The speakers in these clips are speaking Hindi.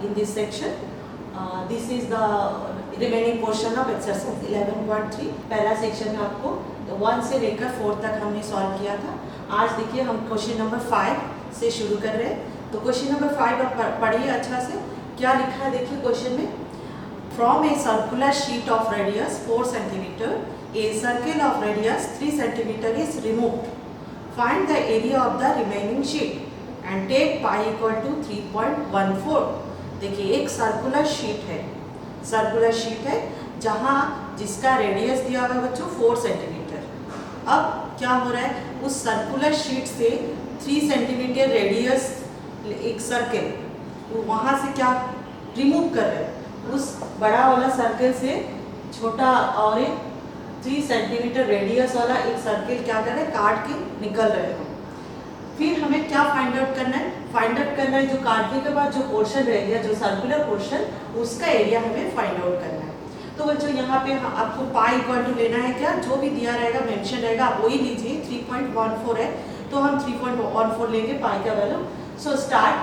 in this section. This is the remaining portion of exercise 11.3. पहला सेक्शन में आपको 1 से लेकर 4 तक हमने सॉल्व किया था. आज देखिए हम क्वेश्चन नंबर 5 से शुरू कर रहे हैं. तो क्वेश्चन नंबर 5 आप पढ़िए अच्छा से. क्या लिखा है देखिए क्वेश्चन में. From a circular sheet of radius 4 cm, a circle of radius 3 cm is removed. Find the area of the remaining sheet and take pi equal to 3.14. देखिए एक सर्कुलर शीट है जहाँ जिसका रेडियस दिया हुआ है बच्चों 4 सेंटीमीटर. अब क्या हो रहा है, उस सर्कुलर शीट से 3 सेंटीमीटर रेडियस एक सर्कल वहाँ से क्या रिमूव कर रहे हैं. उस बड़ा वाला सर्कल से छोटा और एक 3 सेंटीमीटर रेडियस वाला एक सर्कल क्या कर रहे हैं, काट के निकल रहे हैं. फिर हमें क्या फाइंड आउट करना है, जो काटने के बाद जो पोर्शन रह गया, जो सर्कुलर पोर्शन, उसका एरिया हमें फाइंड आउट करना है. तो बच्चों यहाँ पे आपको पाई इक्वल टू लेना है. क्या जो भी दिया रहेगा मेंशन रहेगा आप वही लीजिए. 3.14 है तो हम 3.14 लेंगे पाई का वैल्यू. So start.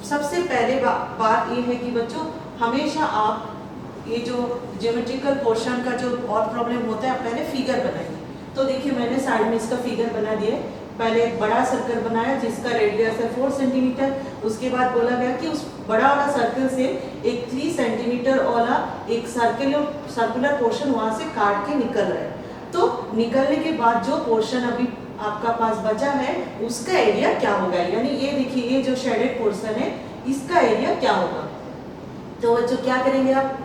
सबसे पहले बात ये है कि बच्चों हमेशा आप ये जो ज्योमेट्रिकल पोर्शन का जो और प्रॉब्लम होता है आप पहले फिगर बनाइए. तो देखिए मैंने साइड में इसका फिगर बना दिया. पहले एक बड़ा सर्कल बनाया जिसका रेडियस है 4 सेंटीमीटर. उसके बाद बोला गया कि उस बड़ा वाला सर्कल से एक 3 सेंटीमीटर वाला एक सर्कुलर पोर्शन वहाँ से काट के निकल रहा है. तो निकलने के बाद जो पोर्शन अभी आपका पास बचा है उसका एरिया क्या होगा, यानी ये देखिए ये जो शेडेड पोर्शन है इसका एरिया क्या होगा. तो बच्चों क्या करेंगे आप,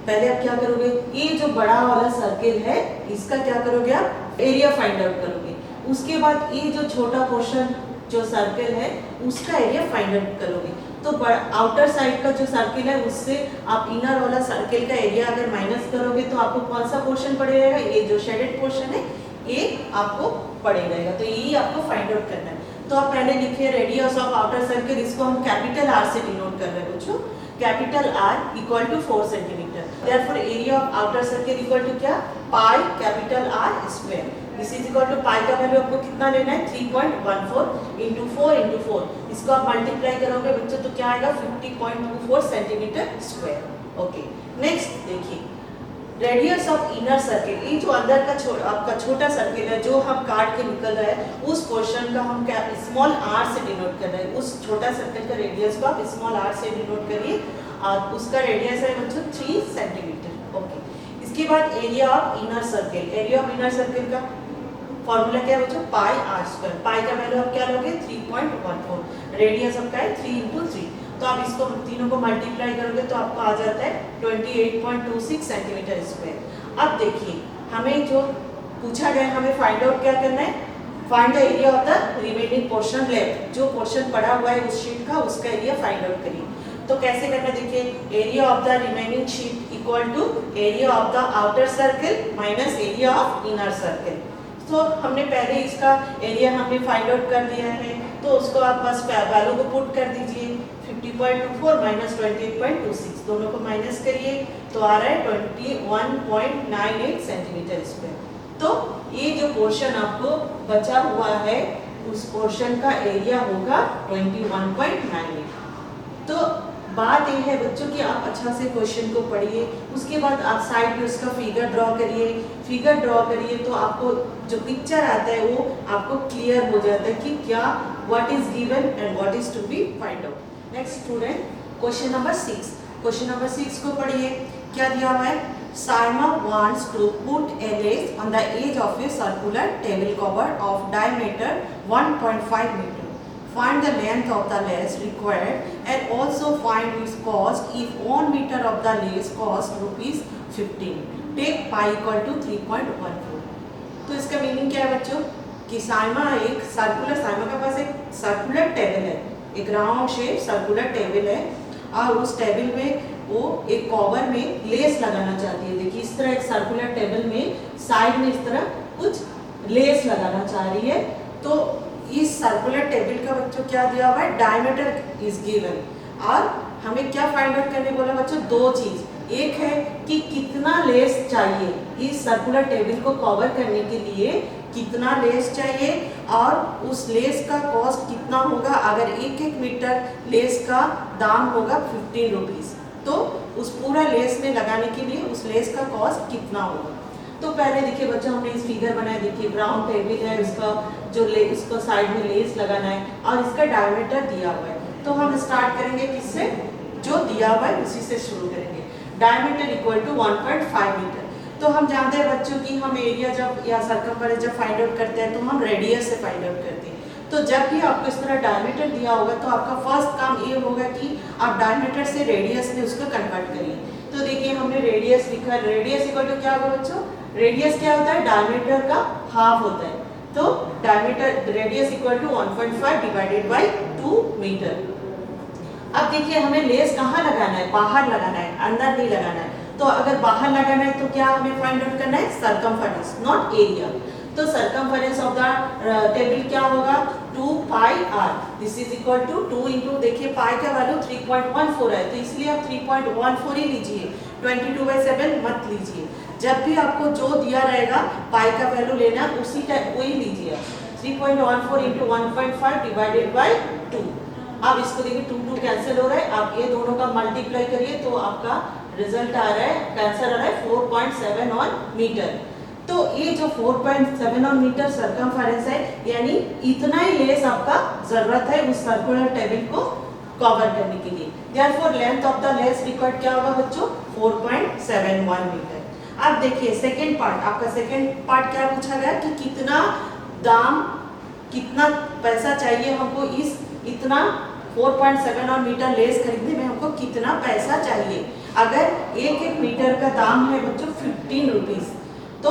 पहले आप क्या करोगे, ये जो बड़ा वाला सर्कल है इसका क्या करोगे आप, एरिया फाइंड आउट करोगे. उसके बाद ये जो छोटा पोर्शन जो सर्कल है उसका एरिया फाइंड आउट करोगे. तो आउटर साइड का जो सर्कल है उससे आप इनर वाला सर्कल का एरिया अगर माइनस करोगे तो आपको कौन सा पोर्शन पड़े रहेगा, ये जो शेडेड पोर्शन है ये आपको पड़े रहेगा. तो यही आपको फाइंड आउट करना है. तो आप पहले लिखिए रेडियस ऑफ आउटर सर्कल, इसको हम कैपिटल आर से डिनोट कर रहे हैं बच्चों. Capital R equal to 4 centimetre. Therefore area of outer circle equal to क्या, pi capital are square. This is equal to pi का वैल्यू आपको कितना लेना है, 3.14 इंटू 4. इसको आप मल्टीप्लाई करोगे बच्चों तो क्या आएगा 50.24 सेंटीमीटर स्क्वायर. ओके नेक्स्ट देखिए रेडियस ऑफ इनर सर्कल. ये जो अंदर का आपका छोटा सर्कल है जो हम काट के निकल रहा है उस पोर्शन का हम क्या स्मॉल आर से डिनोट कर रहे हैं. उस छोटा सर्कल का रेडियस को आप स्मॉल आर से डिनोट करिए और उसका रेडियस है बच्चों 3 सेंटीमीटर. ओके इसके बाद एरिया ऑफ इनर सर्कल का फॉर्मूला क्या है बच्चों, पाई आर स्क्वायर. पाई का वैल्यू आप क्या लोगे 3.14. रेडियस आपका है 3 इंटू 3. तो आप इसको तीनों को मल्टीप्लाई करोगे तो आपको आ जाता है 28.26 सेंटीमीटर स्क्वायर. अब देखिए हमें जो पूछा गया हमें फाइंड आउट क्या करना है, find the area of the remaining portion left. जो पोर्शन पड़ा हुआ है उस शीट का उसका एरिया फाइंड आउट करिए. तो कैसे करना है देखिए, area of the remaining sheet equal to area of the outer circle minus area of inner circle. तो हमने पहले इसका एरिया हमने फाइंड आउट कर दिया है तो उसको आप बस वैल्यू को पुट कर दीजिए. 50.24 माइनस 28.26 दोनों को माइनस करिए तो आ रहा है 21.98 सेंटीमीटर स्क्वायर. तो ये जो पोर्शन आपको बचा हुआ है उस पोर्शन का एरिया होगा 21.98. तो बात ये है बच्चों कि आप अच्छा से क्वेश्चन को पढ़िए. उसके बाद आप साइड में उसका फिगर ड्रॉ करिए तो आपको जो पिक्चर आता है वो आपको क्लियर हो जाता है कि क्या what is given and what is to be find out. Next student question number 6 को पढ़िए. क्या दिया हुआ है, Sarma wants to put a lace on the edge of a circular table cover of diameter 1.5 meter. Find the length of the lace required and also find its cost if 1 meter of the lace cost ₹15. Take pi equal to 3.14. तो इसका मीनिंग क्या है बच्चों कि साइमा के पास एक सर्कुलर टेबल है, एक राउंड शेप सर्कुलर टेबल है और उस टेबल में वो एक कवर में लेस लगाना चाहती है. देखिए इस तरह एक सर्कुलर टेबल में साइड में इस तरह कुछ लेस लगाना चाह रही है. तो इस सर्कुलर टेबल का बच्चों क्या दिया हुआ है, डायमीटर इज गिवन. और हमें क्या फाइंड आउट करने बोला बच्चों, दो चीज. एक है कि कितना लेस चाहिए इस सर्कुलर टेबल को कवर करने के लिए, कितना लेस चाहिए और उस लेस का कॉस्ट कितना होगा। अगर 1-1 मीटर लेस का दाम होगा 15 रुपीज़, तो उस पूरा लेस में लगाने के लिए उस लेस का कॉस्ट कितना होगा। तो पहले देखिए बच्चों, हमने इस फिगर बनाया, देखिए ब्राउन टेबल है, उसका जो उसको साइड में लेस लगाना है और इसका डायमीटर दिया हुआ है। तो हम स्टार्ट करेंगे किससे, जो दिया हुआ है उसी से शुरू करेंगे। Diameter equal to 1.5 metre. तो हम जानते हैं बच्चों कि हम एरिया जब या सर्कमफरेंस जब फाइंड आउट करते हैं तो हम रेडियस से फाइंड आउट करते हैं। तो जब भी आपको इस तरह डायमीटर दिया होगा तो आपका फर्स्ट काम ये होगा कि आप डायमीटर से रेडियस में उसको कन्वर्ट करिए। तो देखिए हमने रेडियस लिखा, रेडियस इक्वल टू क्या होगा बच्चों, रेडियस क्या होता है, डायमीटर का हाफ होता है। तो diameter radius equal to 1.5 divided by 2 metre. अब देखिए हमें लेस कहाँ लगाना है, बाहर लगाना है, अंदर नहीं लगाना है। तो अगर बाहर लगाना है तो क्या हमें फाइंड आउट करना है, सर्कमफरेंस नॉट एरिया। तो सर्कमफरेंस ऑफ द टेबल क्या होगा, 2 pi R. This is equal to 2 into, देखिए पाई का वैल्यू 3.14 है, तो इसलिए आप 3.14 ही लीजिए, 22/7 मत लीजिए। जब भी आपको जो दिया रहेगा पाई का वैल्यू लेना, उसी टाइप वही लीजिए। 3.14 इंटू 1.5 डिवाइडेड बाई 2। अब इसको देखिए 2 कैंसिल हो रहा है, आप ये दोनों का मल्टीप्लाई करिए तो आपका रिजल्ट आ रहा है, आंसर आ रहा है 4.7 मीटर। तो ये जो 4.7 मीटर सर्कमफरेंस है, यानी इतना ही लेस आपका जरूरत है उस सर्कुलर टेबल को कवर करने के लिए। Therefore length of the less required क्या होगा बच्चों, 4.71 मीटर। अब देखिए सेकेंड पार्ट, आपका सेकेंड पार्ट क्या पूछा गया कि कितना दाम, कितना पैसा चाहिए हमको, इस इतना 4.7 मीटर लेस खरीदने में हमको कितना पैसा चाहिए। अगर 1-1 मीटर का दाम है बच्चों 15 रुपीज़, तो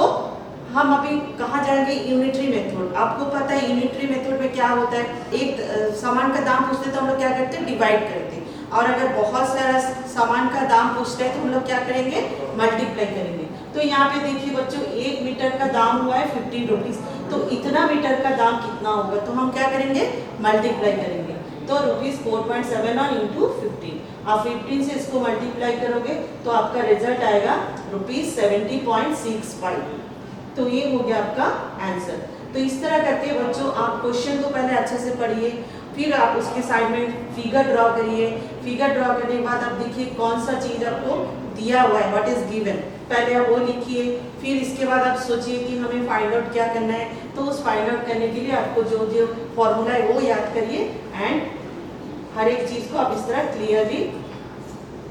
हम अभी कहाँ जाएंगे, यूनिटरी मेथड। आपको पता है यूनिटरी मेथड में क्या होता है, एक सामान का दाम पूछते तो हम लोग क्या करते हैं, डिवाइड करते हैं। और अगर बहुत सारा सामान का दाम पूछते हैं तो हम लोग क्या करेंगे, मल्टीप्लाई करेंगे। तो यहाँ पे देखिए बच्चों 1 मीटर का दाम हुआ है 15 रुपीज़, तो इतना मीटर का दाम कितना होगा, तो हम क्या करेंगे, मल्टीप्लाई करेंगे। तो ₹4.7 इंटू 15, आप 15 से इसको मल्टीप्लाई करोगे तो आपका रिजल्ट आएगा ₹70.65। तो ये हो गया आपका आंसर। तो इस तरह करके बच्चों आप क्वेश्चन तो पहले अच्छे से पढ़िए, फिर आप उसके साइड में फिगर ड्रॉ करिए। फिगर ड्रॉ करने के बाद आप देखिए कौन सा चीज़ आपको दिया हुआ है, व्हाट इज गिवन, पहले आप वो लिखिए। फिर इसके बाद आप सोचिए कि हमें फाइंड आउट क्या करना है, तो उस फाइंड आउट करने के लिए आपको जो जो फॉर्मूला है वो याद करिए एंड हर एक चीज़ को आप इस तरह क्लियरली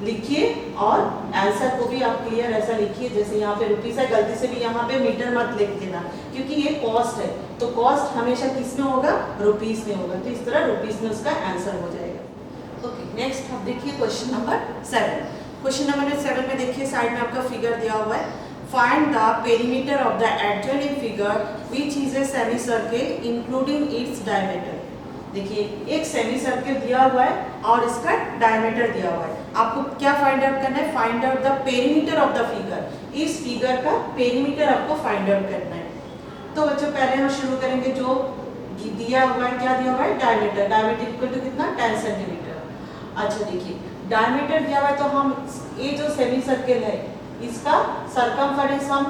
लिखिए और आंसर को भी आप क्लियर ऐसा लिखिए। जैसे यहाँ पे रुपीस है, गलती से भी यहाँ पे मीटर मत लिख देना, क्योंकि ये कॉस्ट है, तो कॉस्ट हमेशा किस में होगा, रुपीस में होगा। तो इस तरह रुपीस में उसका आंसर हो जाएगा। ओके, नेक्स्ट आप देखिए क्वेश्चन नंबर 7। क्वेश्चन नंबर 7 में देखिए साइड में आपका फिगर दिया हुआ है, find the perimeter of the adjoining figure which is a semi circle including its diameter. देखिए एक सेमी सर्किल दिया हुआ है और इसका डायमीटर दिया हुआ है। आपको क्या फाइंड आउट करना है, find out the perimeter of the figure. इस फिगर का पेरीमीटर आपको फाइंड आउट करना है। तो बच्चों पहले हम शुरू करेंगे, जो दिया हुआ है, क्या दिया हुआ है, डायमीटर। डायमीटर इक्वल टू कितना, 10 सेंटीमीटर। अच्छा देखिए डायमीटर दिया हुआ है, तो हम ये जो सेमी सर्किल है इसका सरकमफरेंस हम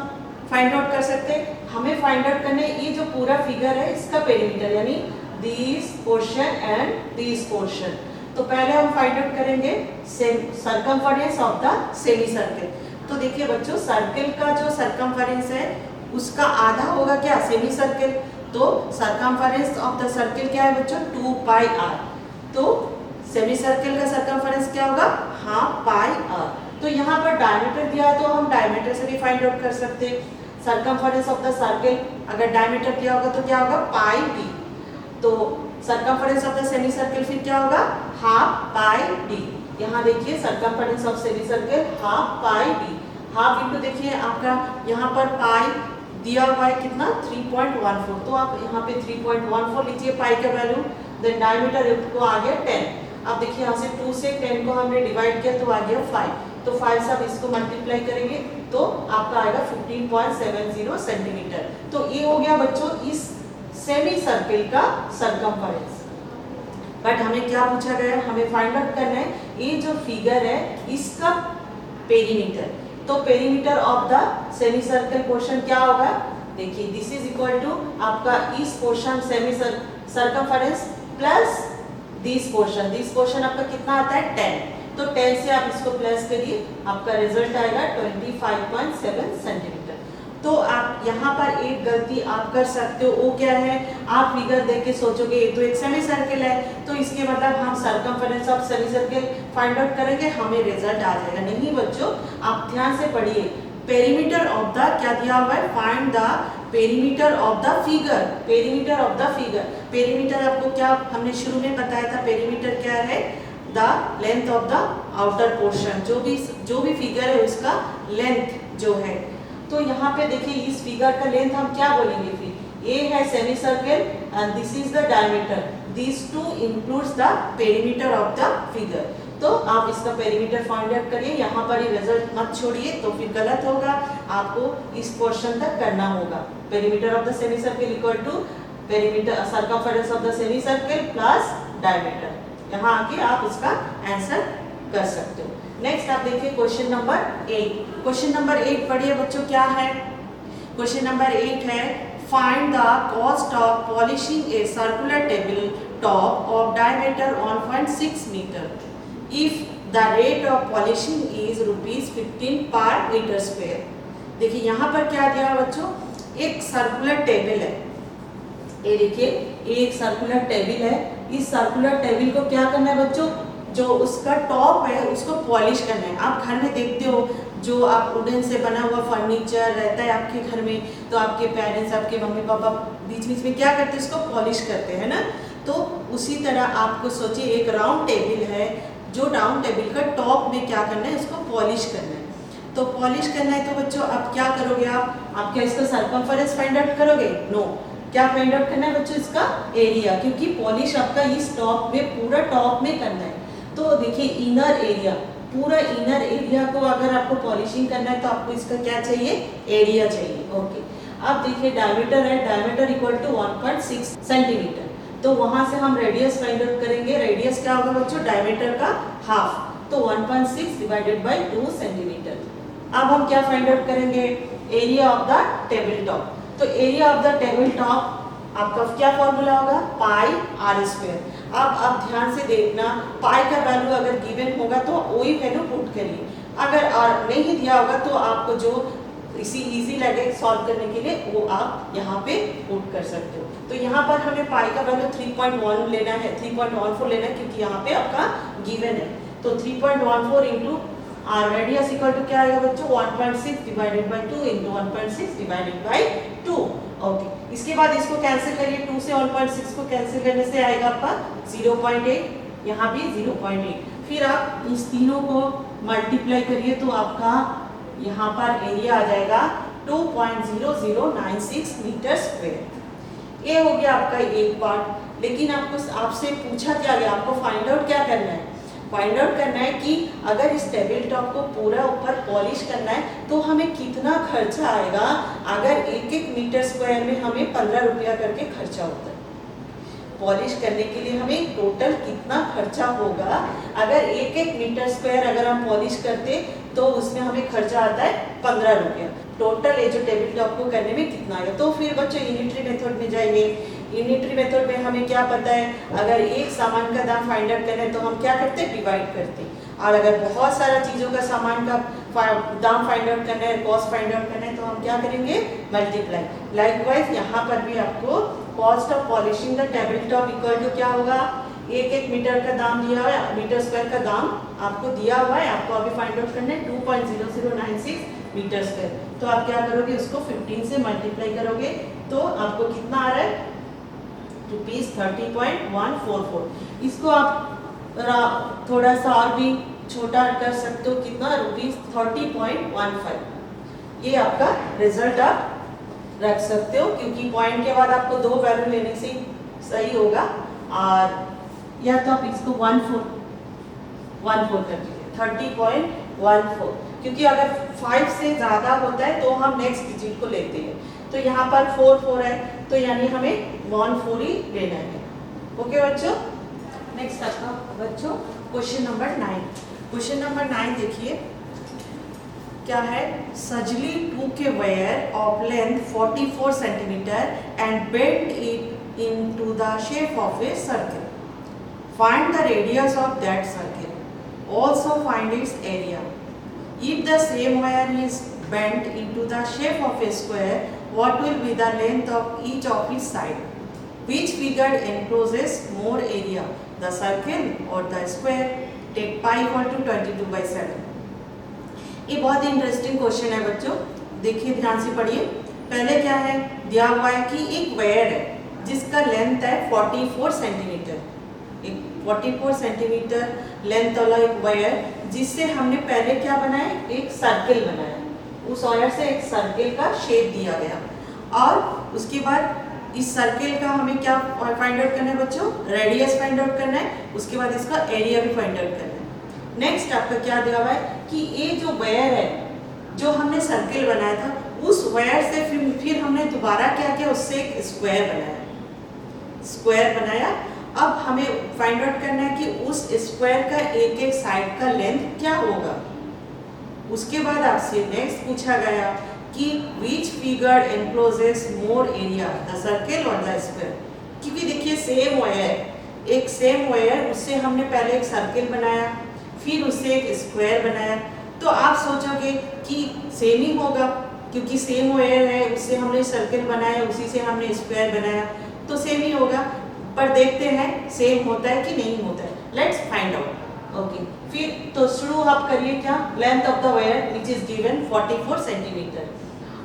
फाइंड आउट कर सकते हैं। हमें फाइंड आउट करने ये जो पूरा फिगर है इसका पेरीमीटर, यानी this portion and this portion. तो पहले हम फाइंड आउट करेंगे circumference of the semi circle. तो देखिए बच्चों सर्किल का जो सरकमफरेंस है उसका आधा होगा क्या, सेमी सर्किल। तो सरकमफरेंस ऑफ द सर्किल क्या है बच्चों, 2 पाई आर। तो सेमी सर्किल का सरकमफरेंस क्या होगा, हाफ पाई आर। तो यहाँ पर डायमीटर दिया है तो हम डायमीटर से भी फाइंड आउट कर सकते हैं। सरकमफरेंस ऑफ द सर्किल अगर डायमीटर दिया होगा तो क्या होगा, पाई डी। तो circumference of the semi circle फिर क्या होगा, हाफ पाई डी। यहाँ देखिए circumference of semi circle half pi D. Half into देखिए आपका यहाँ पर पाई दिया हुआ है कितना, 3.14। तो आप यहाँ पे 3.14 लीजिए पाई का वैल्यू, देन डायमीटर को आ गया 10। अब देखिए यहाँ से 2 से 10 को हमने डिवाइड किया तो आ गया 5। तो 5 से आप इसको मल्टीप्लाई करेंगे तो आपका आएगा 15.70 सेंटीमीटर। तो ये हो गया बच्चों इस सेमी सर्किल का सरकमफरेंस। बट हमें क्या पूछा गया है, हमें फाइंड आउट करना है ये जो फिगर है इसका पेरीमीटर। तो perimeter of the semi circle portion क्या होगा, देखिए दिस इज इक्वल टू आपका इस portion semi circumference plus this portion आपका कितना आता है 10। तो 10 से आप इसको प्लस करिए, आपका रिजल्ट आएगा 25.7 सेंटीमीटर। तो आप यहाँ पर एक गलती आप कर सकते हो, वो क्या है, आप फिगर देख के सोचोगे ये तो एक सेमी सर्कल है, तो इसके मतलब हम circumference of semi circle find out करेंगे, हमें रिजल्ट आ जाएगा। नहीं बच्चों, आप ध्यान से पढ़िए, पेरीमीटर ऑफ द क्या दिया हुआ है, find the perimeter of the figure. Perimeter of the figure, perimeter आपको क्या हमने शुरू में बताया था, पेरीमीटर क्या है, the length of the outer portion, जो भी फिगर है उसका लेंथ जो है। तो यहाँ पे देखिए इस फिगर का लेंथ हम क्या बोलेंगे, फिर ए है semicircle and this is the diameter, this too includes the perimeter of the figure. तो आप इसका पेरीमीटर फाइंड आउट करिए, यहाँ पर ही रिजल्ट मत छोड़िए तो फिर गलत होगा, आपको इस पोर्शन तक करना होगा। Perimeter of the semicircle equal to perimeter circumference of the semicircle plus diameter. यहाँ आके आप इसका आंसर कर सकते हो। नेक्स्ट आप देखिए क्वेश्चन नंबर 8। क्वेश्चन नंबर 8 पढ़िए बच्चों, क्या है क्वेश्चन नंबर 8 है, find the cost of polishing a circular table top of diameter 1.6 metre if the rate of polishing is ₹15 per metre square. देखिए यहाँ पर क्या दिया बच्चों, एक सर्कुलर टेबल है, ये देखिए एक सर्कुलर टेबल है। इस सर्कुलर टेबल को क्या करना है बच्चों, जो उसका टॉप है उसको पॉलिश करना है। आप घर में देखते हो जो आप वुडन से बना हुआ फर्नीचर रहता है आपके घर में, तो आपके पेरेंट्स, आपके मम्मी पापा बीच बीच में क्या करते हैं, उसको पॉलिश करते हैं ना। तो उसी तरह आपको सोचिए एक राउंड टेबल है, जो राउंड टेबल का टॉप में क्या करना है, उसको पॉलिश करना है। तो पॉलिश करना है तो बच्चों आप क्या करोगे, आप क्या इसका सर्कमफेरेंस फाइंड आउट करोगे, नो, क्या फाइंड आउट करना है बच्चों, इसका एरिया, क्योंकि पॉलिश आपका इस टॉप में पूरा टॉप में करना है। तो देखिए इनर एरिया, पूरा इनर एरिया को अगर आपको पॉलिशिंग करना है तो आपको इसका क्या चाहिए, एरिया चाहिए। ओके, अब देखिए डायमीटर है, डायमीटर इक्वल टू 1.6 सेंटीमीटर। तो वहां से हम रेडियस फाइंड आउट करेंगे। रेडियस क्या होगा बच्चों, डायमीटर का हाफ, तो 1.6 डिवाइडेड बाय 2 सेंटीमीटर। अब हम क्या फाइंड आउट करेंगे, area of the table top. तो area of the table top आपका क्या फॉर्मूला होगा, पाई आर स्क्वायर। अब आप ध्यान से देखना, पाई का वैल्यू अगर गिवन होगा तो वही वैल्यू पुट करिए, अगर आर नहीं दिया होगा तो आपको जो इजी लगे सॉल्व करने के लिए वो आप यहाँ पे पुट कर सकते हो। तो यहाँ पर हमें पाई का वैल्यू 3.1 लेना है, 3.14 लेना है, क्योंकि यहाँ पे आपका गिवन है। तो 3.14 into r radius equal to क्या आएगा बच्चों, 1.6 divided by 2 into 1.6 divided by 2। Okay, इसके बाद इसको कैंसिल करिए, 2 से 1.6 को कैंसिल करने से आएगा आपका 0.8, यहाँ भी 0.8। फिर आप इस तीनों को मल्टीप्लाई करिए तो आपका यहाँ पर एरिया आ जाएगा 2.0096 मीटर स्क्वायर। ये हो गया आपका एक पार्ट। लेकिन आपसे पूछा क्या गया, आपको फाइंड आउट क्या करना है, फाइंड आउट करना है कि अगर इस टेबल टॉप को पूरा ऊपर पॉलिश करना है तो हमें कितना खर्चा आएगा। अगर 1-1 मीटर स्क्वायर में हमें 15 रुपया करके खर्चा होता है, पॉलिश करने के लिए हमें टोटल कितना खर्चा होगा। अगर 1-1 मीटर स्क्वायर अगर हम पॉलिश करते तो उसमें हमें खर्चा आता है 15 रुपया। टोटल ये जो टेबल टॉप को करने में कितना आएगा। तो फिर बच्चों यूनिटरी मेथड में जाइए। यूनिटरी मेथड में हमें क्या पता है, अगर एक सामान का दाम फाइंड आउट करना है तो हम क्या करते हैं, डिवाइड करते हैं। और अगर बहुत सारा चीज़ों का सामान का दाम फाइंड आउट करना है, कॉस्ट फाइंड आउट करना है, तो हम क्या करेंगे, मल्टीप्लाई। लाइकवाइज यहाँ पर भी आपको cost of polishing the table top equal to क्या होगा, 1-1 मीटर का दाम दिया हुआ है, मीटर स्क्वायर का दाम आपको दिया हुआ है, आपको अभी फाइंड आउट करना है 2.0096 मीटर स्क्वायर। तो आप क्या करोगे, उसको 15 से मल्टीप्लाई करोगे तो आपको कितना आ रहा है, ₹30.144। इसको आप थोड़ा सा और भी छोटा कर सकते हो, कितना, ₹30.15। ये आपका रिजल्ट आप रख सकते हो, क्योंकि पॉइंट के बाद आपको 2 वैल्यू लेने से सही होगा। और या तो आप इसको 14 कर दीजिए, 30.14, क्योंकि अगर 5 से ज़्यादा होता है तो हम नेक्स्ट डिजिट को लेते हैं। तो यहाँ पर 4 है, तो यानी हमें 14 ही लेना है। ओके बच्चों, नेक्स्ट आपका बच्चों क्वेश्चन नंबर 9। क्वेश्चन नंबर 9 देखिए, क्या है, सजली 2 के wire of length 44 centimetre and bent it into the shape of a circle. Find the radius of that circle. Also find its area. If the same wire is bent into the shape of a square, what will be the length of each of its side? Which figure encloses more area, the circle or the square? Take pi equal to 22/7. ये बहुत इंटरेस्टिंग क्वेश्चन है बच्चों, देखिए ध्यान से पढ़िए. पहले क्या है, दिया हुआ है कि एक वायर है जिसका लेंथ है 44 सेंटीमीटर. एक 44 सेंटीमीटर लेंथ वाला एक वायर, जिससे हमने पहले क्या बनाया, एक सर्कल बनाया. उस वायर से एक सर्कल का शेप दिया गया और उसके बाद इस सर्कल का हमें क्या फाइंड आउट करना है बच्चों, रेडियस फाइंड आउट करना है. उसके बाद इसका एरिया भी फाइंड आउट करना है. नेक्स्ट आपका क्या दिया हुआ है कि ये जो वायर है जो हमने सर्कल बनाया था, उस वायर से फिर हमने दोबारा क्या किया, उससे एक स्क्वायर बनाया. अब हमें फाइंड आउट करना है कि उस स्क्वायर का एक एक साइड का लेंथ क्या होगा. उसके बाद आपसे नेक्स्ट पूछा गया कि विच figure encloses more area, the circle और द स्क्वायर. क्योंकि देखिए सेम वायर, उससे हमने पहले एक सर्कल बनाया, फिर उससे एक स्क्वायर बनाया. तो आप सोचोगे कि सेम ही होगा, क्योंकि सेम वायर है, उससे हमने सर्कल बनाया, उसी से हमने स्क्वायर बनाया, तो सेम ही होगा. पर देखते हैं सेम होता है कि नहीं होता है. Let's find out. ओके, फिर तो शुरू आप करिए क्या, length of the wire which is given 44 centimetre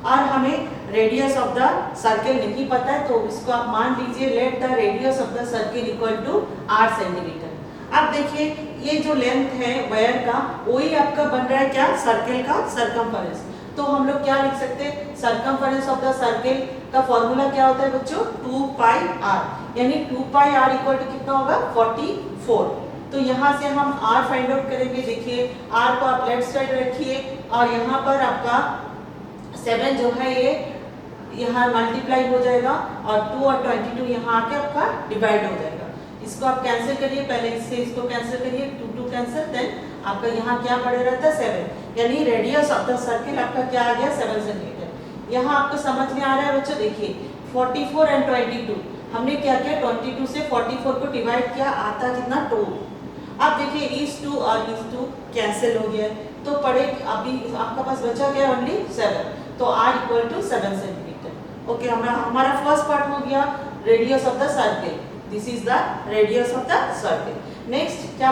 और हमें रेडियस ऑफ द सर्कल नहीं पता है, तो इसको आप मान लीजिए let the radius of the circle equal to 8 centimetre. अब देखिए ये जो लेंथ है वायर का, वही आपका बन रहा है क्या, सर्कल का सर्कमफरेंस. तो हम लोग क्या लिख सकते हैं, सर्कमफरेंस ऑफ द सर्कल का फॉर्मूला क्या होता है बच्चों, 2 पाई r, यानी 2 पाई r इक्वल टू कितना होगा, 44. तो यहाँ से हम r फाइंड आउट करेंगे. देखिए r को आप लेफ्ट साइड रखिए और यहाँ पर आपका 7 जो है ये यहाँ मल्टीप्लाई हो जाएगा और 2 और 22 यहाँ आके आपका डिवाइड हो जाएगा. इसको आप कैंसिल करिए, पहले इससे इसको कैंसिल करिए, 2 कैंसिल, देन आपका यहाँ क्या पड़े रहता है 7, यानी रेडियस ऑफ द सर्कल आपका क्या आ गया, 7 सेंटीमीटर. यहाँ आपको समझ में आ रहा है बच्चों. देखिए 44 एंड 22 हमने क्या किया, 22 से 44 को डिवाइड किया, आता कितना 2. अब देखिए इस 2 और इस 2 कैंसिल हो गया, तो पड़े अभी आपका पास बचा क्या, ओनली 7. तो r equal to 7 centimetre. Okay, हमारा फर्स्ट पार्ट हो गया radius of the circle. This is the radius of the circle. Next क्या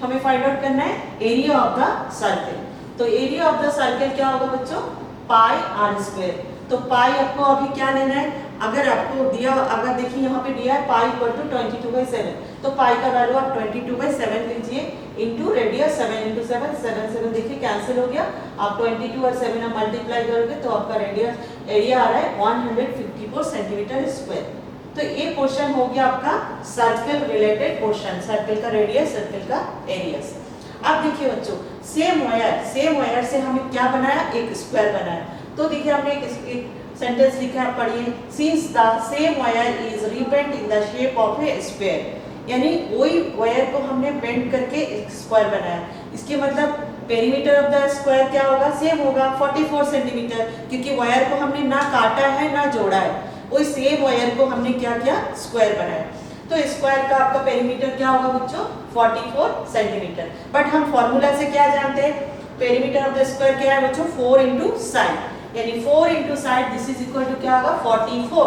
हमें फाइंड आउट करना है, एरिया ऑफ द सर्कल. तो एरिया ऑफ द सर्कल क्या होगा बच्चों, पाई r स्क्वायर. तो पाई आपको अभी क्या लेना है, अगर आपको दिया, अगर देखिए यहाँ पे दिया है पाई इक्वल टू 22/7, तो पाई का वैल्यू आप 22/7 लीजिए इंटू रेडियस 7 इंटू 7, 7 देखिए कैंसिल हो गया. आप 22 और 7 में मल्टीप्लाई करोगे तो आपका रेडियस एरिया आ रहा है 154 सेंटीमीटर स्क्वायर. तो ये क्वेश्चन हो गया आपका सर्कल रिलेटेड क्वेश्चन, सर्कल का रेडियस, सर्कल का एरिया. अब देखिए बच्चों सेम वायर से हमें क्या बनाया, एक स्क्वायर बनाया. तो देखिए हमने एक सेंटेंस लिखा है, पढ़िए. Since the same wire is rebent in the shape of a square, यानी वही वायर को हमने बेंड करके एक स्क्वायर बनाया. इसके मतलब पेरीमीटर ऑफ द स्क्वायर क्या होगा, सेम होगा 44 सेंटीमीटर, क्योंकि वायर को हमने ना काटा है ना जोड़ा है, वही सेम वायर को हमने क्या किया, स्क्वायर बनाया. तो स्क्वायर का आपका पेरीमीटर क्या होगा बच्चों, 44 सेंटीमीटर. बट हम फॉर्मूला से क्या जानते हैं, पेरीमीटर ऑफ द स्क्वायर क्या है बच्चों, 4 इंटू साइड, यानी 4 into side this is equal to क्या होगा, 44.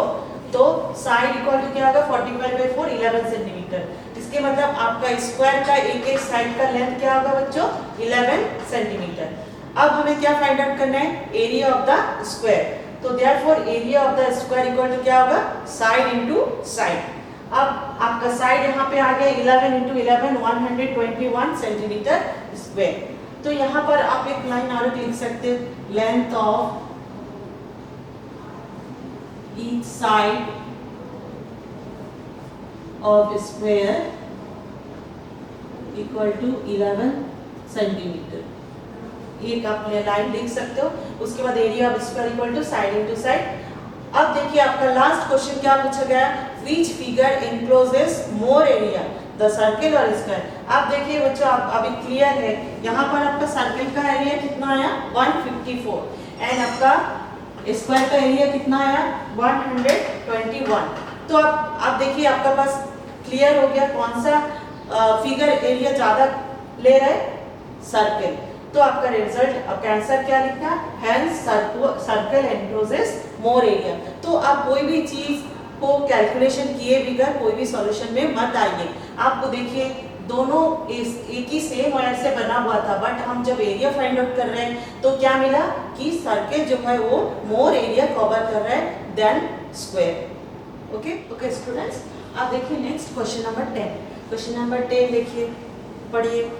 तो साइड इक्वल टू क्या होगा, 45/4, 11 सेंटीमीटर. इसके मतलब आपका स्क्वायर का एक एक साइड का लेंथ क्या होगा बच्चों, 11 सेंटीमीटर. अब हमें क्या फाइंड आउट करना है, एरिया ऑफ द स्क्वायर. तो therefore area of the square equal to क्या होगा, साइड इंटू साइड. अब आपका साइड यहाँ पे आ गया 11 इंटू 11, 121 सेंटीमीटर स्क्वायर. तो यहाँ पर आप एक लाइन और लिख सकते हैं, length of each side of square equal to 11 centimetre. एक आप लाइन लिख सकते हो. उसके बाद area of square equal to side into side. अब देखिए आपका लास्ट क्वेश्चन क्या पूछा गया, which figure encloses more area, the circle और स्क्वायर. अब देखिए बच्चों आप अभी क्लियर है यहाँ पर आपका सर्किल का एरिया कितना आया 154 एंड आपका स्क्वायर का एरिया कितना आया 121। तो अब देखिए आपका पास क्लियर हो गया कौन सा फिगर एरिया ज्यादा ले रहा है, सर्किल। तो आपका रिजल्ट आपका आंसर क्या लिखा, hence circle encloses more area. तो आप कोई भी चीज को कैलकुलेशन किए बगैर कोई भी सॉल्यूशन में मत आइए। आपको देखिए दोनों एक ही सेम वायर से बना हुआ था, बट हम जब एरिया फाइंड आउट कर रहे हैं तो क्या मिला कि सर्किल जो है वो मोर एरिया कवर कर रहा है देन स्क्वायर। ओके स्टूडेंट्स, आप देखिए next question number 10। Question number 10 देखिए, पढ़िए।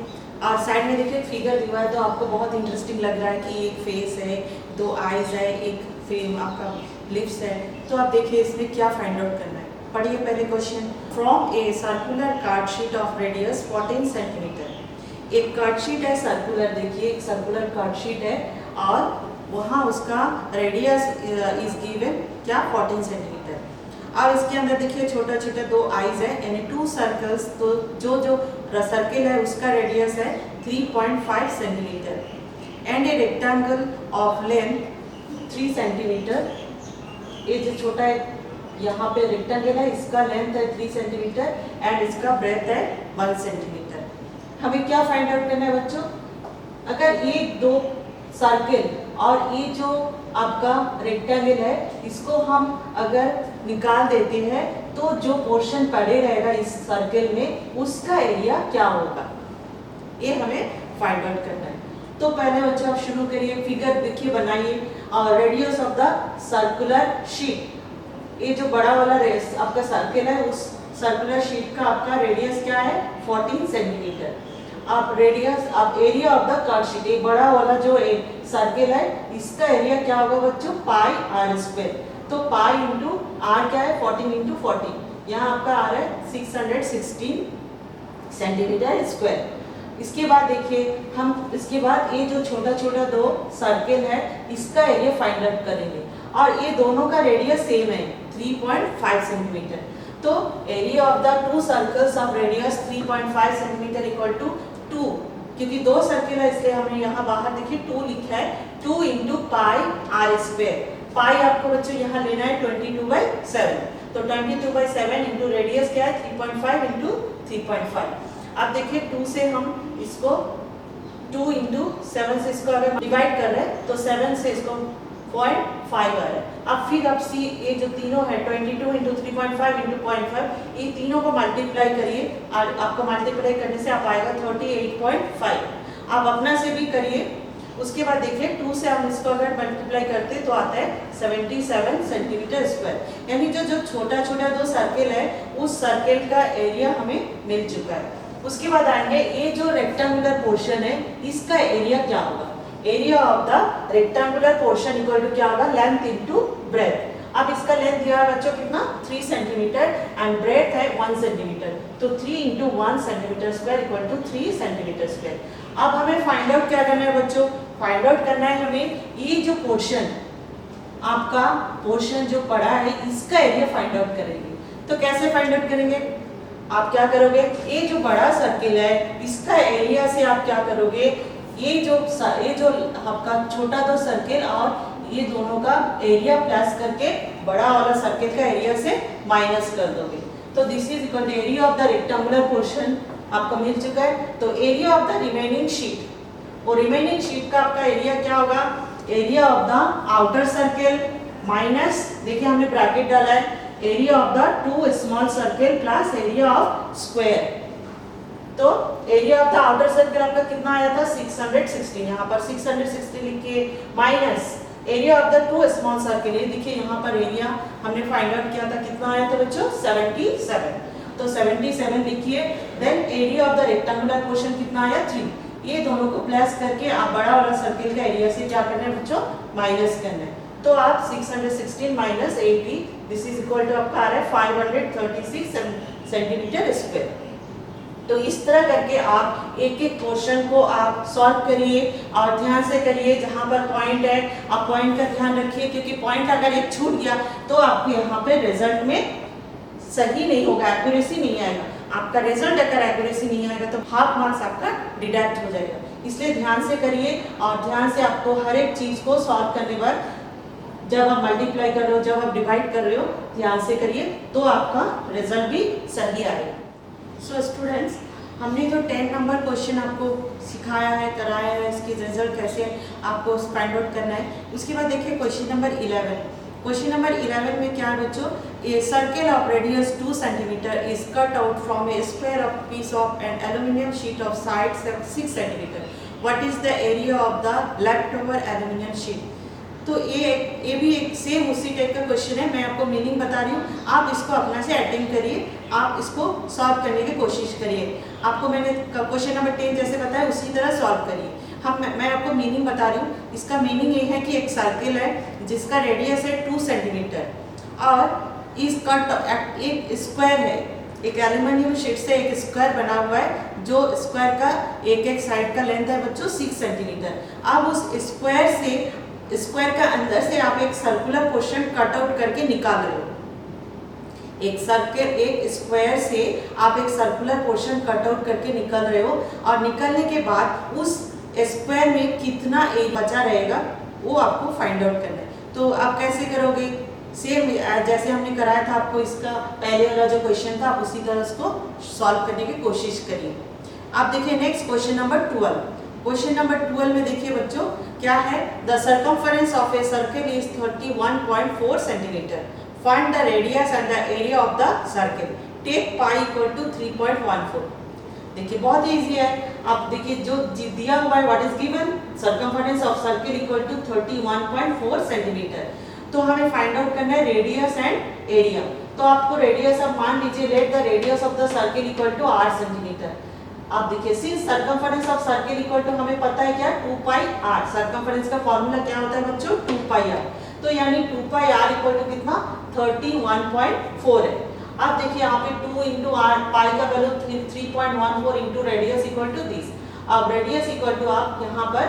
और साइड में देखिए फिगर दिया है तो आपको बहुत इंटरेस्टिंग लग रहा है कि एक फेस है, दो आईज है, एक फेम आपका लिप्स है। तो आप देखिए इसमें क्या फाइंड आउट करना है। पढ़िए पहले question. From a circular card sheet of radius 14 centimetre. एक कार्ड शीट है सर्कुलर, देखिए एक सर्कुलर कार्ड शीट है और वहाँ उसका रेडियस इज गिवन क्या 14 सेंटीमीटर। अब इसके अंदर देखिए छोटा छोटा दो आईज है यानी 2 सर्कल्स। तो जो सर्किल है उसका रेडियस है 3.5 centimetre and a rectangle of length 3 centimetre. ये जो छोटा है यहाँ पे रेक्टेंगल है, इसका लेंथ है 3 सेंटीमीटर एंड इसका ब्रेथ है 1 सेंटीमीटर। हमें क्या फाइंड आउट करना है बच्चों, अगर ये दो सर्किल और ये जो आपका रेक्टेंगल है इसको हम अगर निकाल देते हैं तो जो पोर्शन पड़े रहेगा इस सर्किल में उसका एरिया क्या होगा, ये हमें फाइंड आउट करना है। तो पहले बच्चों आप शुरू करिए, फिगर देखिए बनाइए और radius of the circular sheet. ये जो बड़ा वाला आपका सर्किल है उस सर्कुलर शीट का आपका रेडियस क्या है 14 सेंटीमीटर। आप रेडियस आप area of the card sheet, एक बड़ा वाला जो सर्किल है इसका एरिया क्या होगा बच्चों पाई आर स्क्वायर। तो पाई इंटू आर क्या है 14 इंटू 14, यहाँ आपका आ रहा है 616 सेंटीमीटर स्क्वायर। इसके बाद देखिए हम इसके बाद ये जो छोटा छोटा दो सर्किल है इसका एरिया फाइंड आउट करेंगे और ये दोनों का रेडियस सेम है 3.5 सेंटीमीटर। तो area of the 2 circles of radius 3.5 centimetre equal to 2, क्योंकि दो सर्किल है इसलिए हमने यहाँ बाहर देखिए 2 लिखा है, 2 इंटू पाई आर स्क्वायर। पाई आपको बच्चों यहाँ लेना है 22/7, तो 22/7 इंटू रेडियस क्या है 3.5 इंटू 3.5। अब देखिए 2 से हम इसको 2 इंटू 7 से इसको अगर डिवाइड कर रहे हैं तो 7 से इसको 0.5 आ रहा है। अब फिर आप सी ये जो तीनों है 22 इंटू 3.5 इंटू 0.5, ये तीनों को मल्टीप्लाई करिए और आपको मल्टीप्लाई करने से आप आएगा 38.5। आप अपना से भी करिए। उसके बाद देखिए 2 से हम इसको अगर मल्टीप्लाई करते तो आता है 77 सेंटीमीटर स्क्वायर। यानी जो छोटा छोटा दो सर्किल है उस सर्किल का एरिया हमें मिल चुका है। उसके बाद आएंगे ये जो रेक्टेंगुलर पोर्शन है इसका एरिया क्या होगा। Area of the rectangular portion equal to क्या होगा लेंथ इनटू ब्रेथ। अब इसका लेंथ दिया है बच्चों कितना 3 सेंटीमीटर एंड ब्रेथ है 1 सेंटीमीटर, तो 3 into 1 centimetre square equal to 3 centimetre square. अब हमें फाइंड आउट क्या करना है बच्चों, फाइंड आउट करना है हमें ये जो पोर्शन आपका पोर्शन जो पड़ा है इसका एरिया फाइंड आउट करेंगे। तो कैसे फाइंड आउट करेंगे, आप क्या करोगे, ये जो बड़ा सर्किल है इसका एरिया से आप क्या करोगे, ये जो आपका छोटा दो सर्किल और ये दोनों का एरिया प्लस करके बड़ा वाला सर्किल का एरिया से माइनस कर दोगे। तो this is equal to area of the rectangular portion आपको मिल चुका है। तो area of the remaining sheet, वो रिमेनिंग शीट का आपका एरिया क्या होगा, area of the outer circle minus देखिए हमने ब्रैकेट डाला है area of the 2 small circle plus area of square. तो area of the outer circle आपका कितना आया था 616, यहाँ पर 660 लिखिए minus area of the 2 small circle. ये देखिए यहाँ पर एरिया हमने फाइंड आउट किया था कितना आया था बच्चों 77, तो 77 लिखिए। Then area of the rectangular portion कितना आया 3, ये दोनों को प्लस करके आप बड़ा वाला सर्किल का एरिया से क्या करना है बच्चों माइनस करना है। तो आप 616 minus 80 this is equal to आपका आ रहा है 536 सेंटीमीटर स्क्वायर। तो इस तरह करके आप एक एक क्वेश्चन को आप सॉल्व करिए और ध्यान से करिए। जहाँ पर पॉइंट है आप पॉइंट का ध्यान रखिए, क्योंकि पॉइंट अगर एक छूट गया तो आपको यहाँ पे रिजल्ट में सही नहीं होगा, एक्यूरेसी नहीं आएगा। आपका रिजल्ट अगर एक्यूरेसी नहीं आएगा तो हाफ मार्क्स आपका डिडक्ट हो जाएगा। इसलिए ध्यान से करिए और ध्यान से आपको हर एक चीज़ को सॉल्व करने पर, जब आप मल्टीप्लाई कर रहे हो, जब आप डिवाइड कर रहे हो, ध्यान से करिए तो आपका रिजल्ट भी सही आएगा। सो स्टूडेंट्स, हमने जो 10 नंबर क्वेश्चन आपको सिखाया है, कराया है, इसके रिजल्ट कैसे आपको फाइंड आउट करना है। उसके बाद देखिए क्वेश्चन नंबर 11। क्वेश्चन नंबर 11 में क्या है बच्चों, a circle of radius 2 centimetre is cut out from a square of piece of an aluminium sheet of side 6 centimetre. What is the area of the left over aluminium sheet. तो ये भी एक सेम उसी टाइप का क्वेश्चन है, मैं आपको मीनिंग बता रही हूँ, आप इसको अपना से अटेम्प्ट करिए, आप इसको सॉल्व करने की कोशिश करिए। आपको मैंने क्वेश्चन नंबर 10 जैसे बताया उसी तरह सॉल्व करिए। मैं आपको मीनिंग बता रही हूँ। इसका मीनिंग ये है कि एक सर्किल है जिसका रेडियस है 2 सेंटीमीटर और इस कट एक स्क्वायर है, एक एल्यूमिनियम शीट से एक स्क्वायर बना हुआ है, जो स्क्वायर का एक साइड का लेंथ है बच्चों 6 सेंटीमीटर। अब उस स्क्वायर का अंदर से आप एक सर्कुलर पोर्शन कट आउट करके निकाल रहे हो। एक स्क्वायर से आप एक सर्कुलर पोर्शन कट आउट करके निकल रहे हो और निकलने के बाद उस स्क्वायर में कितना एरिया बचा रहेगा वो आपको फाइंड आउट करना है। तो आप कैसे करोगे, सेम जैसे हमने कराया था आपको, इसका पहले वाला जो क्वेश्चन था आप उसी तरह उसको सॉल्व करने की कोशिश करिए। आप देखिए next question number 12। Question number 12 में देखिए बच्चों क्या है, the circumference of a circle is 31.4 centimetre. Find the radius and the area of the circle. Take pi equal to 3.14। देखिए बहुत ही इजी है। आप देखिए जो दिया हुआ है, what is given, circumference of circle equal to 31.4 centimetre. तो हमें फाइंड आउट करना है रेडियस एंड एरिया। तो आपको रेडियस, अब मान लीजिए let the radius of the circle equal to 8 centimetre. आप देखिए since circumference of circle equal to हमें पता है क्या, 2 पाई आर। सर्कमफरेंस का फॉर्मूला क्या होता है बच्चों, 2 पाई आर। तो यानी 2 पाई आर इक्वल टू कितना, 31.4 है। अब देखिए यहाँ पे 2 इंटू आर, पाई का value 3.14 into radius equal to this. अब रेडियस इक्वल टू आप यहाँ पर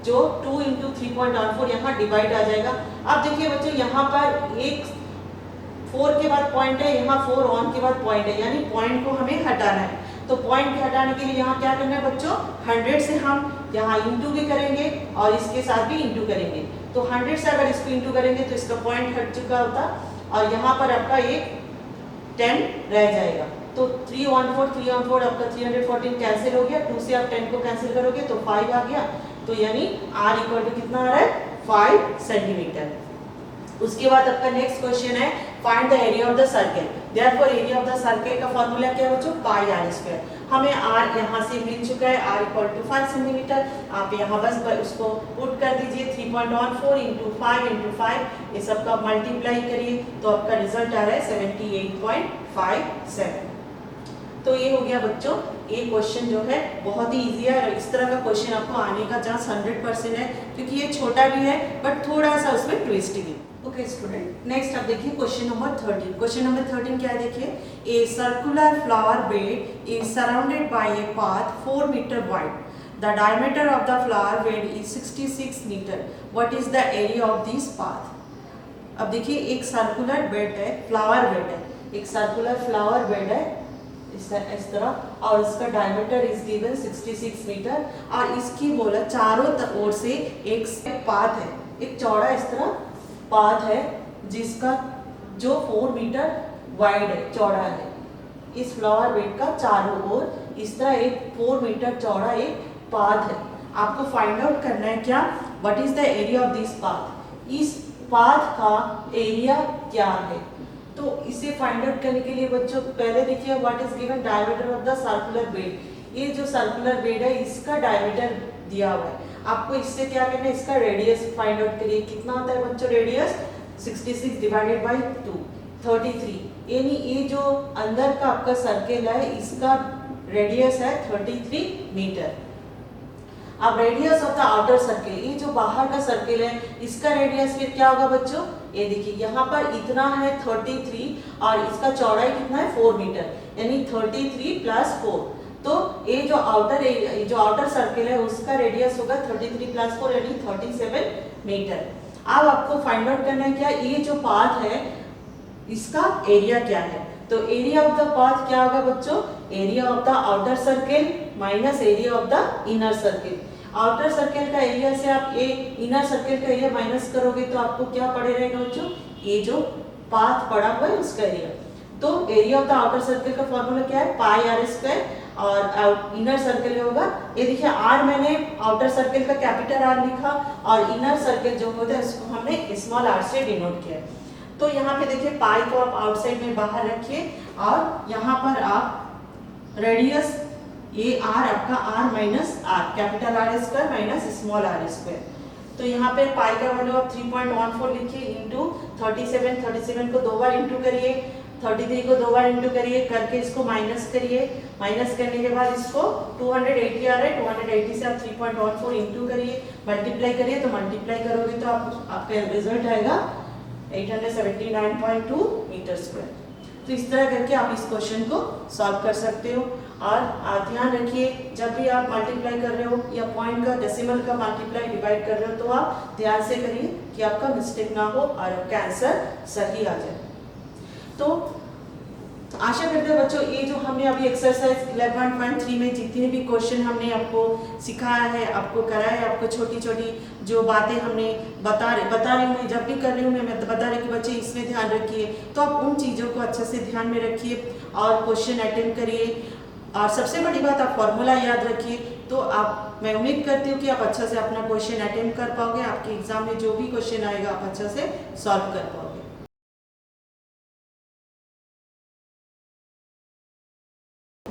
जो 2 इंटू 3.14 यहाँ डिवाइड आ जाएगा। अब देखिए बच्चों यहाँ पर एक 4 के बाद पॉइंट है, यहाँ 4 1 के बाद पॉइंट है, यानी पॉइंट को हमें हटाना है। तो पॉइंट हटाने के लिए यहाँ क्या करना है बच्चों, 100 से हम यहाँ इंटू भी करेंगे और इसके साथ भी इंटू करेंगे। तो 100 से अगर इसको इंटू करेंगे तो इसका पॉइंट हट चुका होता और यहाँ पर आपका एक 10 रह जाएगा। तो 314 आपका 314 कैंसिल हो गया। 2 से आप 10 को कैंसिल करोगे तो 5 आ गया। तो यानी r इक्वल टू कितना आ रहा है, 5 सेंटीमीटर। उसके बाद आपका नेक्स्ट क्वेश्चन है, find the area of the circle. Therefore area of the circle का फॉर्मूला क्या है बच्चों, पाई आर स्क्वायर। हमें r यहाँ से मिल चुका है, r इक्वल टू 5 सेंटीमीटर। आप यहाँ बस उसको पुट कर दीजिए, 3.14 इंटू 5 इंटू 5, ये सबका मल्टीप्लाई करिए तो आपका रिजल्ट आ रहा है 78.57। तो ये हो गया बच्चों, ये क्वेश्चन जो है बहुत ही इजी है और इस तरह का क्वेश्चन आपको आने का चांस 100% है, क्योंकि ये छोटा भी है बट थोड़ा सा उसमें ट्विस्ट भी। ओके स्टूडेंट, नेक्स्ट आप देखिए क्वेश्चन नंबर 13। क्वेश्चन नंबर 13 क्या है देखिए, a circular flower bed is surrounded by a path 4 metre wide. The diameter of the flower bed is 66 metre. What is the area of this path. अब देखिए एक सर्कुलर बेड है, फ्लावर बेड है, एक सर्कुलर फ्लावर बेड है इस तरह और इसका डायमीटर इज गिवन 66 मीटर और इसकी बोला चारों ओर से एक पाथ है, एक चौड़ा इस तरह पाथ है जिसका जो 4 मीटर वाइड है, चौड़ा है। इस फ्लावर बेड का चारों ओर इस तरह एक 4 मीटर चौड़ा एक पाथ है। आपको फाइंड आउट करना है क्या, what is the area of this path. इस पाथ का एरिया क्या है। तो इसे फाइंड आउट करने के लिए बच्चों पहले देखिए what is given, diameter of the circular bed. ये जो सर्कुलर बेड है इसका डायमीटर दिया हुआ है। आपको इससे क्या करना है, इसका रेडियस फाइंड आउट करिए। कितना होता है बच्चों रेडियस, 66 डिवाइडेड बाय 2, 33। यानी ये जो अंदर का आपका सर्कल है इसका रेडियस है 33 मीटर। अब radius of the outer circle, ये जो बाहर का सर्किल है इसका रेडियस फिर क्या होगा बच्चों, ये देखिए यहाँ पर इतना है 33 और इसका चौड़ाई कितना है 4 मीटर, यानी 33 प्लस 4। तो ये जो आउटर सर्किल है उसका रेडियस होगा 33 प्लस 4 यानी 37 मीटर। अब आपको फाइंड आउट करना है क्या, ये जो पाथ है इसका एरिया क्या है। तो एरिया ऑफ द पाथ क्या होगा बच्चों, area of the outer circle minus area of the inner circle. Outer circle का एरिया से आप ए इनर सर्कल का एरिया माइनस करोगे तो आपको क्या पड़े रहेगा बच्चों, ये जो पाथ पड़ा हुआ है उसका एरिया। तो area of the outer circle का फॉर्मूला क्या है, पाई आर स्क्वायर, और इनर सर्कल होगा, ये देखिए आर मैंने आउटर सर्कल का कैपिटल आर लिखा और इनर सर्कल जो होता है उसको हमने स्मॉल आर से डिनोट किया है। तो यहाँ पे देखिए पाई को आप आउटसाइड में बाहर रखिए और यहाँ पर आप रेडियस ये आर आपका r minus r, capital are square minus small r square. तो यहाँ पे पाई का वैल्यू आप 3.14 लिखिए इंटू 37 को 2 बार इंटू करिए, 33 को 2 बार इंटू करिए, करके इसको माइनस करिए, माइनस करने के बाद इसको 280 आ रहा है, 280 से आप 3.14 इंटू करिए, मल्टीप्लाई करिए, तो मल्टीप्लाई करोगे तो आपका रिजल्ट आएगा 879.2 मीटर स्क्वायर। तो इस तरह करके आप इस क्वेश्चन को सॉल्व कर सकते हो। और ध्यान रखिए जब भी आप मल्टीप्लाई कर रहे हो या पॉइंट का डेसिमल का मल्टीप्लाई डिवाइड कर रहे हो तो आप ध्यान से करिए कि आपका मिस्टेक ना हो और आपका आंसर सही आ जाए। तो आशा करते हैं बच्चों ये जो हमने अभी एक्सरसाइज 11.3 में जितने भी क्वेश्चन हमने आपको सिखाया है, आपको कराया है, आपको छोटी छोटी जो बातें हमने बता रही हूँ, जब भी कर रही हूँ मैं बता रही कि बच्चे इसमें ध्यान रखिए। तो आप उन चीज़ों को अच्छे से ध्यान में रखिए और क्वेश्चन अटेम्प्ट करिए और सबसे बड़ी बात आप फॉर्मूला याद रखिए। तो आप मैं उम्मीद करती हूँ कि आप अच्छा से अपना क्वेश्चन अटेम्प्ट कर पाओगे, आपके एग्जाम में जो भी क्वेश्चन आएगा आप अच्छा से सॉल्व कर पाओगे।